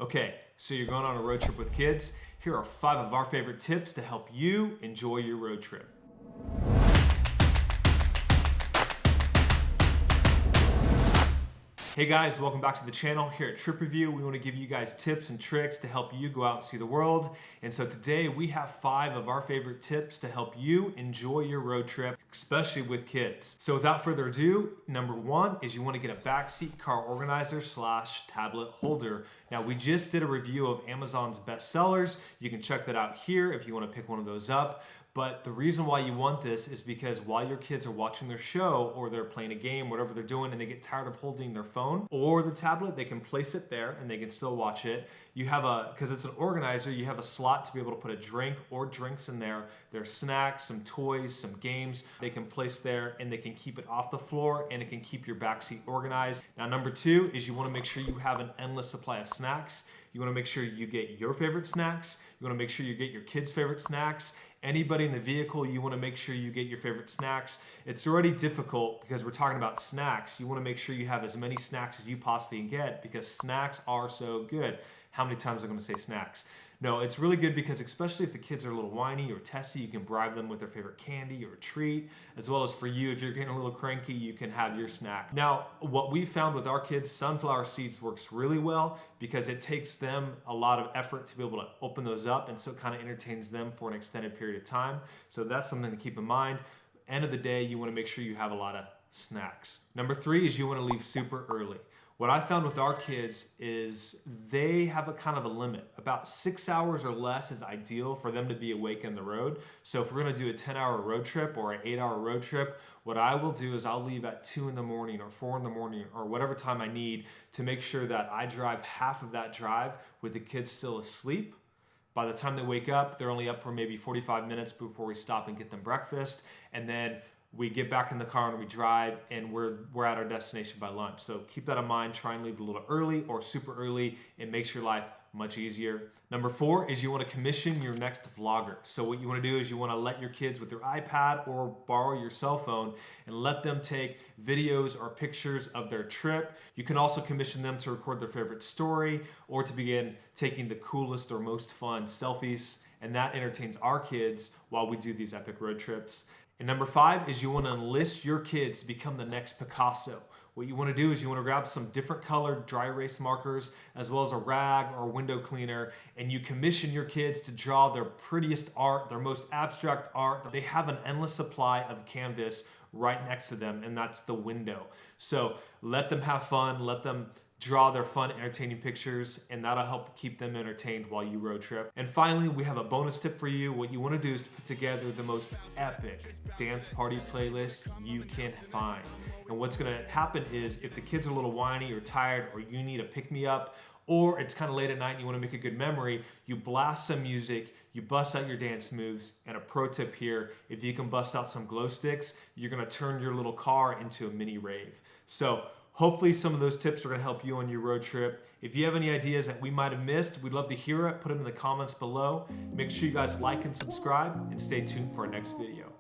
Okay, so you're going on a road trip with kids. Here are 5 of our favorite tips to help you enjoy your road trip. Hey guys, welcome back to the channel. Here at Trip Review, we want to give you guys tips and tricks to help you go out and see the world. And so today we have 5 of our favorite tips to help you enjoy your road trip, especially with kids. So without further ado, number 1 is you want to get a backseat car organizer / tablet holder. Now we just did a review of Amazon's best sellers. You can check that out here if you want to pick one of those up. But the reason why you want this is because while your kids are watching their show or they're playing a game, whatever they're doing, and they get tired of holding their phone or the tablet, they can place it there and they can still watch it. You have because it's an organizer, you have a slot to be able to put a drink or drinks in there. There's snacks, some toys, some games they can place there, and they can keep it off the floor, and it can keep your backseat organized. Now, number 2 is you want to make sure you have an endless supply of snacks. You want to make sure you get your favorite snacks. You want to make sure you get your kids' favorite snacks. Anybody in the vehicle, you want to make sure you get your favorite snacks. It's already difficult because we're talking about snacks. You want to make sure you have as many snacks as you possibly can get because snacks are so good. How many times am I going to say snacks? No, it's really good because especially if the kids are a little whiny or testy, you can bribe them with their favorite candy or a treat, as well as for you, if you're getting a little cranky, you can have your snack. Now, what we found with our kids, sunflower seeds works really well because it takes them a lot of effort to be able to open those up, and so it kind of entertains them for an extended period of time. So that's something to keep in mind. End of the day, you want to make sure you have a lot of snacks. Number 3 is you want to leave super early. What I found with our kids is they have a kind of a limit. About 6 hours or less is ideal for them to be awake on the road. So if we're gonna do a 10-hour road trip or an 8-hour road trip, what I will do is I'll leave at 2 in the morning or 4 in the morning or whatever time I need to make sure that I drive half of that drive with the kids still asleep. By the time they wake up, they're only up for maybe 45 minutes before we stop and get them breakfast. And then we get back in the car and we drive, and we're at our destination by lunch. So keep that in mind. Try and leave a little early or super early. It makes your life much easier. Number 4 is you want to commission your next vlogger. So what you want to do is you want to let your kids with their iPad or borrow your cell phone and let them take videos or pictures of their trip. You can also commission them to record their favorite story or to begin taking the coolest or most fun selfies, and that entertains our kids while we do these epic road trips. And number 5 is you want to enlist your kids to become the next Picasso. What you want to do is you want to grab some different colored dry erase markers as well as a rag or window cleaner, and you commission your kids to draw their prettiest art, their most abstract art. They have an endless supply of canvas right next to them, and that's the window. So let them have fun, let them draw their fun, entertaining pictures, and that'll help keep them entertained while you road trip. And finally, we have a bonus tip for you. What you want to do is to put together the most epic dance party playlist you can find. And what's going to happen is if the kids are a little whiny or tired, or you need a pick-me-up, or it's kind of late at night and you want to make a good memory, you blast some music, you bust out your dance moves. And a pro tip here, if you can bust out some glow sticks, you're going to turn your little car into a mini rave. So hopefully some of those tips are going to help you on your road trip. If you have any ideas that we might have missed, we'd love to hear it. Put them in the comments below. Make sure you guys like and subscribe, and stay tuned for our next video.